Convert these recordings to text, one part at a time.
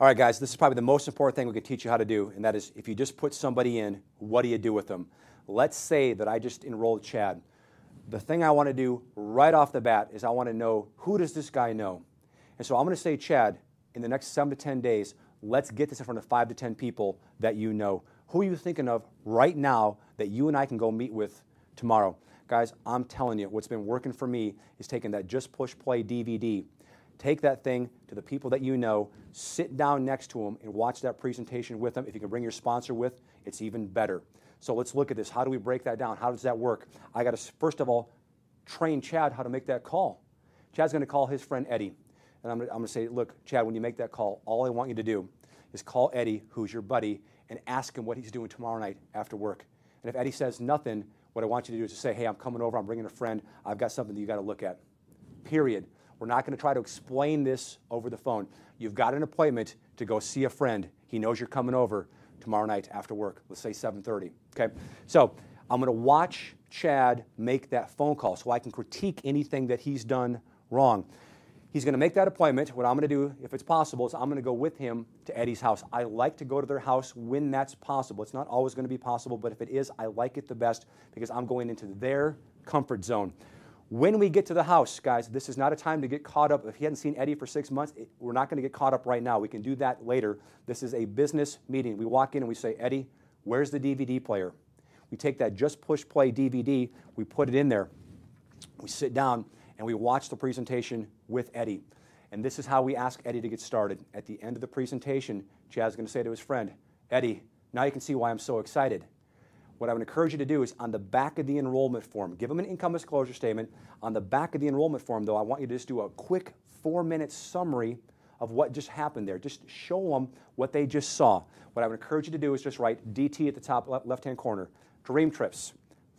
All right, guys, this is probably the most important thing we can teach you how to do, and that is if you just put somebody in, what do you do with them? Let's say that I just enrolled Chad. The thing I want to do right off the bat is I want to know, who does this guy know? And so I'm going to say, Chad, in the next 7 to 10 days, let's get this in front of 5 to 10 people that you know. Who are you thinking of right now that you and I can go meet with tomorrow? Guys, I'm telling you, what's been working for me is taking that Just Push Play DVD. Take that thing to the people that you know, sit down next to them and watch that presentation with them. If you can bring your sponsor with, it's even better. So let's look at this. How do we break that down? How does that work? I got to, first of all, train Chad how to make that call. Chad's going to call his friend Eddie. And I'm going to say, look, Chad, when you make that call, all I want you to do is call Eddie, who's your buddy, and ask him what he's doing tomorrow night after work. And if Eddie says nothing, what I want you to do is to say, hey, I'm coming over, I'm bringing a friend, I've got something that you got to look at. Period. We're not going to try to explain this over the phone. You've got an appointment to go see a friend. He knows you're coming over tomorrow night after work. Let's say 7:30. Okay? So I'm going to watch Chad make that phone call so I can critique anything that he's done wrong. He's going to make that appointment. What I'm going to do, if it's possible, is I'm going to go with him to Eddie's house. I like to go to their house when that's possible. It's not always going to be possible, but if it is, I like it the best because I'm going into their comfort zone. When we get to the house, guys, this is not a time to get caught up. If you hadn't seen Eddie for 6 months, we're not going to get caught up right now. We can do that later. This is a business meeting. We walk in and we say, Eddie, where's the DVD player? We take that Just Push Play DVD, we put it in there. We sit down and we watch the presentation with Eddie. And this is how we ask Eddie to get started. At the end of the presentation, Chad's going to say to his friend, Eddie, now you can see why I'm so excited. What I would encourage you to do is on the back of the enrollment form, give them an income disclosure statement. On the back of the enrollment form, though, I want you to just do a quick 4-minute summary of what just happened there. Just show them what they just saw. What I would encourage you to do is just write DT at the top left-hand corner. Dream trips,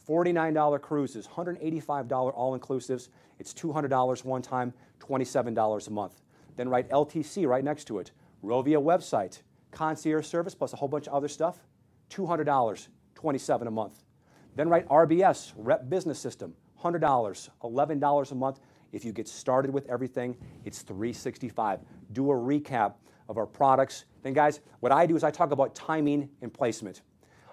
$49 cruises, $185 all-inclusives. It's $200 one time, $27 a month. Then write LTC right next to it. Rovia website, concierge service plus a whole bunch of other stuff, $200. $27 a month. Then write RBS, Rep Business System, $100, $11 a month. If you get started with everything, it's $365. Do a recap of our products. Then guys, what I do is I talk about timing and placement.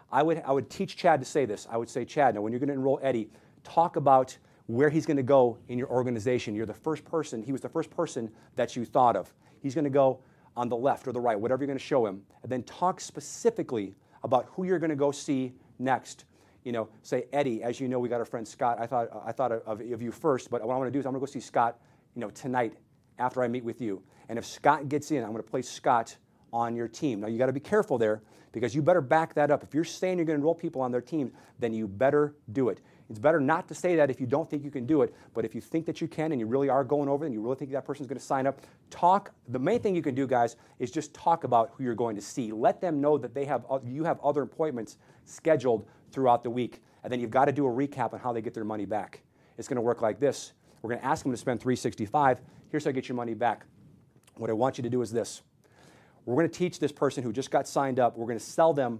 I would teach Chad to say this. I would say, Chad, now when you're going to enroll Eddie, talk about where he's going to go in your organization. You're the first person, he was the first person that you thought of. He's going to go on the left or the right, whatever you're going to show him. And then talk specifically about who you're going to go see next. You know, say, Eddie, as you know, we got our friend Scott. I thought of you first, but what I'm going to do is I'm going to go see Scott, tonight after I meet with you. And if Scott gets in, I'm going to place Scott on your team. Now, you got to be careful there because you better back that up. If you're saying you're going to enroll people on their team, then you better do it. It's better not to say that if you don't think you can do it, but if you think that you can and you really are going over and you really think that person's going to sign up, talk. The main thing you can do, guys, is just talk about who you're going to see. Let them know that you have other appointments scheduled throughout the week, and then you've got to do a recap on how they get their money back. It's going to work like this. We're going to ask them to spend $365. Here's how you get your money back. What I want you to do is this. We're going to teach this person who just got signed up, we're going to sell them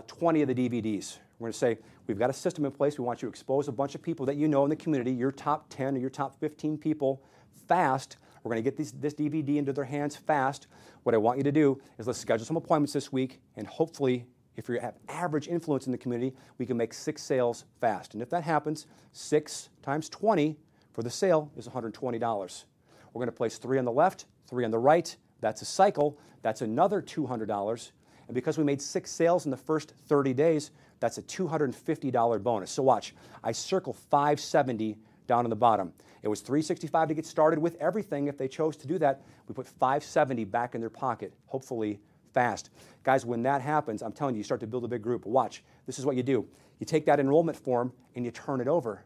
20 of the DVDs. We're going to say, we've got a system in place. We want you to expose a bunch of people that you know in the community, your top 10 or your top 15 people, fast. We're going to get this DVD into their hands fast. What I want you to do is let's schedule some appointments this week, and hopefully, if you have average influence in the community, we can make 6 sales fast. And if that happens, 6 times 20 for the sale is $120. We're going to place 3 on the left, 3 on the right. That's a cycle. That's another $200. And because we made 6 sales in the first 30 days, that's a $250 bonus. So watch, I circle $570 down on the bottom. It was $365 to get started with everything. If they chose to do that, we put $570 back in their pocket, hopefully fast. Guys, when that happens, I'm telling you, you start to build a big group. Watch, this is what you do. You take that enrollment form and you turn it over.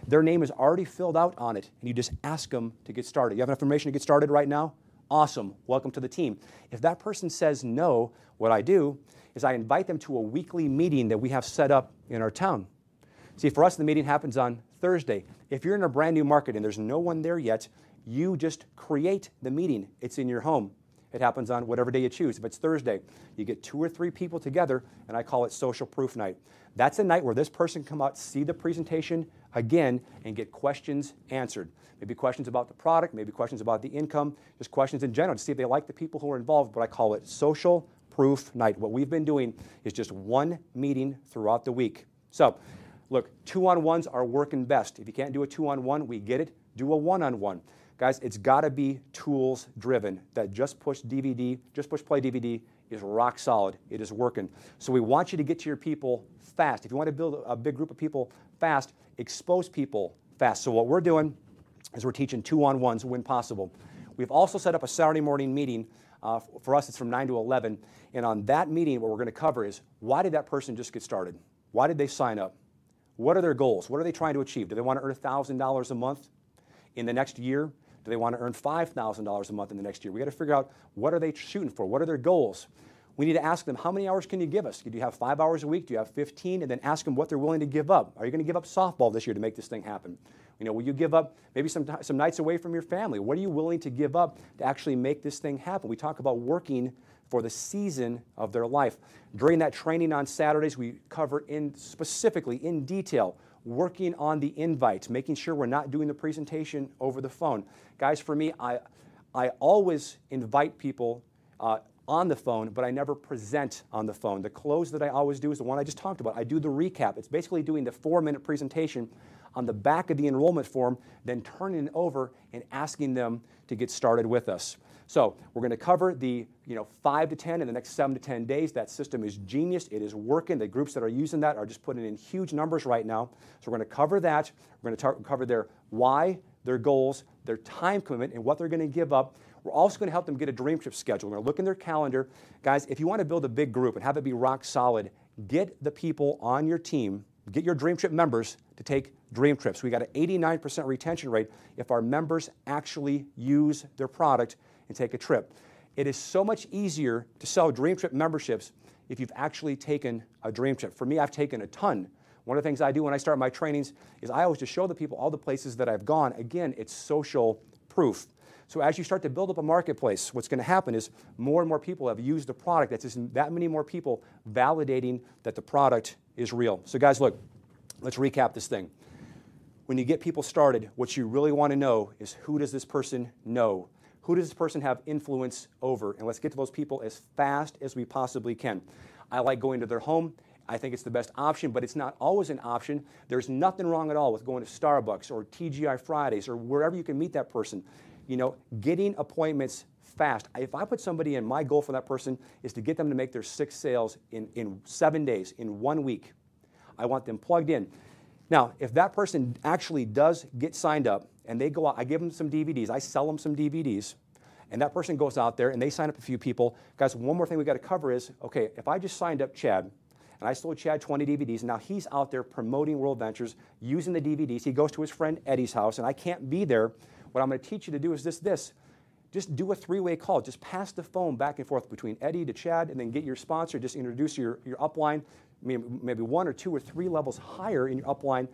Their name is already filled out on it, and you just ask them to get started. You have enough information to get started right now? Awesome, welcome to the team. If that person says no, what I do is I invite them to a weekly meeting that we have set up in our town. See, for us, the meeting happens on Thursday. If you're in a brand new market and there's no one there yet, you just create the meeting. It's in your home. It happens on whatever day you choose. If it's Thursday, you get 2 or 3 people together, and I call it social proof night. That's a night where this person can come out, see the presentation again, and get questions answered. Maybe questions about the product, maybe questions about the income, just questions in general to see if they like the people who are involved, but I call it social proof night. What we've been doing is just one meeting throughout the week. So, look, 2-on-1s are working best. If you can't do a 2-on-1, we get it. Do a 1-on-1. Guys, it's got to be tools driven. That just push play DVD is rock solid. It is working. So we want you to get to your people fast. If you want to build a big group of people fast, expose people fast. So what we're doing is we're teaching 2-on-1s when possible. We've also set up a Saturday morning meeting. For us, it's from 9 to 11. And on that meeting, what we're going to cover is, why did that person just get started? Why did they sign up? What are their goals? What are they trying to achieve? Do they want to earn $1,000 a month in the next year? Do they want to earn $5,000 a month in the next year? We got to figure out, what are they shooting for? What are their goals? We need to ask them, how many hours can you give us? Do you have 5 hours a week? Do you have 15? And then ask them what they're willing to give up. Are you going to give up softball this year to make this thing happen? You know, will you give up maybe some nights away from your family? What are you willing to give up to actually make this thing happen? We talk about working for the season of their life. During that training on Saturdays, we cover specifically in detail working on the invites, making sure we're not doing the presentation over the phone. Guys, for me, I always invite people on the phone, but I never present on the phone. The close that I always do is the one I just talked about. I do the recap. It's basically doing the 4-minute presentation on the back of the enrollment form, then turning it over and asking them to get started with us. So we're going to cover the 5 to 10 in the next 7 to 10 days. That system is genius. It is working. The groups that are using that are just putting in huge numbers right now. So we're going to cover that. We're going to cover their why, their goals, their time commitment, and what they're going to give up. We're also going to help them get a dream trip schedule. We're going to look in their calendar. Guys, if you want to build a big group and have it be rock solid, get the people on your team, get your dream trip members to take dream trips. We got an 89% retention rate if our members actually use their product and take a trip. It is so much easier to sell dream trip memberships if you've actually taken a dream trip. For me, I've taken a ton. One of the things I do when I start my trainings is I always just show the people all the places that I've gone. Again, it's social proof. So as you start to build up a marketplace, what's going to happen is more and more people have used the product. That's just that many more people validating that the product is real. So guys, look, let's recap this thing. When you get people started, what you really want to know is, who does this person know? Who does this person have influence over? And let's get to those people as fast as we possibly can. I like going to their home. I think it's the best option, but it's not always an option. There's nothing wrong at all with going to Starbucks or TGI Fridays or wherever you can meet that person. You know, getting appointments fast. If I put somebody in, my goal for that person is to get them to make their 6 sales in 7 days, in 1 week. I want them plugged in. Now, if that person actually does get signed up and they go out, I give them some DVDs, I sell them some DVDs, and that person goes out there and they sign up a few people. Guys, one more thing we got to cover is, okay, if I just signed up Chad and I sold Chad 20 DVDs, and now he's out there promoting WorldVentures, using the DVDs, he goes to his friend Eddie's house and I can't be there, what I'm going to teach you to do is this. Just do a 3-way call. Just pass the phone back and forth between Eddie to Chad, and then get your sponsor. Just introduce your upline, maybe 1 or 2 or 3 levels higher in your upline.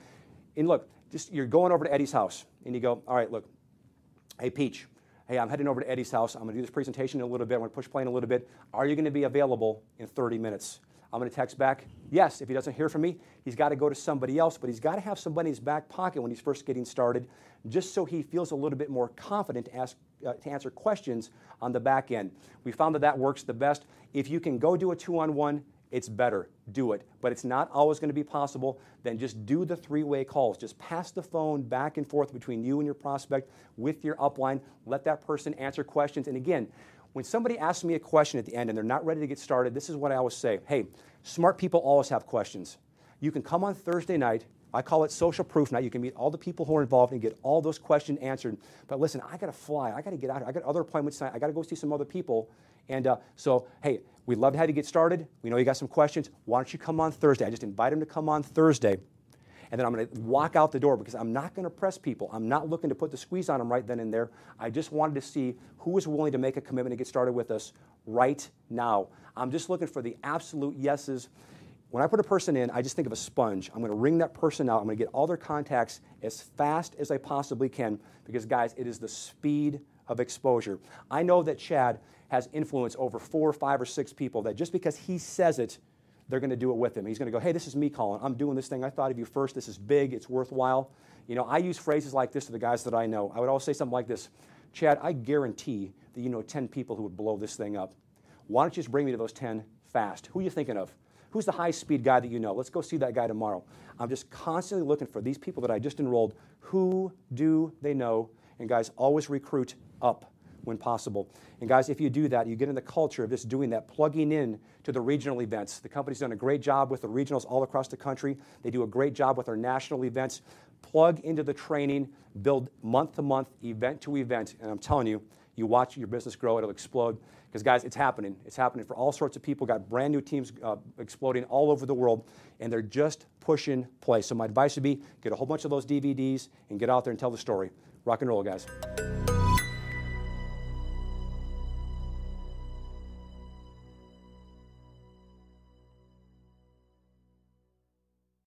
And look, you're going over to Eddie's house, and you go, all right, look, hey, Pietch, hey, I'm heading over to Eddie's house. I'm going to do this presentation in a little bit. I'm going to push play in a little bit. Are you going to be available in 30 minutes? I'm going to text back, yes. If he doesn't hear from me, he's got to go to somebody else, but he's got to have somebody in his back pocket when he's first getting started, just so he feels a little bit more confident to answer questions on the back end. We found that works the best. If you can go do a 2-on-1, it's better. Do it. But it's not always going to be possible. Then just do the 3-way calls. Just pass the phone back and forth between you and your prospect with your upline. Let that person answer questions. And again, when somebody asks me a question at the end and they're not ready to get started, this is what I always say. Hey, smart people always have questions. You can come on Thursday night. I call it social proof night. You can meet all the people who are involved and get all those questions answered. But listen, I got to fly. I got to get out. I got other appointments tonight. I got to go see some other people. And so, hey, we'd love to have you get started. We know you got some questions. Why don't you come on Thursday? I just invite them to come on Thursday. And then I'm going to walk out the door, because I'm not going to press people. I'm not looking to put the squeeze on them right then and there. I just wanted to see who was willing to make a commitment to get started with us right now. I'm just looking for the absolute yeses. When I put a person in, I just think of a sponge. I'm going to wring that person out. I'm going to get all their contacts as fast as I possibly can, because, guys, it is the speed of exposure. I know that Chad has influence over 4, 5, or 6 people that just because he says it, they're going to do it with him. He's going to go, hey, this is me, Colin. I'm doing this thing. I thought of you first. This is big. It's worthwhile. You know, I use phrases like this to the guys that I know. I would always say something like this: Chad, I guarantee that you know 10 people who would blow this thing up. Why don't you just bring me to those 10 fast? Who are you thinking of? Who's the high-speed guy that you know? Let's go see that guy tomorrow. I'm just constantly looking for these people that I just enrolled. Who do they know? And guys, always recruit up when possible. And guys, if you do that, you get in the culture of just doing that, plugging in to the regional events. The company's done a great job with the regionals all across the country. They do a great job with our national events. Plug into the training, build month to month, event to event, and I'm telling you, you watch your business grow, it'll explode. Because guys, it's happening. It's happening for all sorts of people. Got brand new teams exploding all over the world, and they're just pushing play. So my advice would be, get a whole bunch of those DVDs and get out there and tell the story. Rock and roll, guys.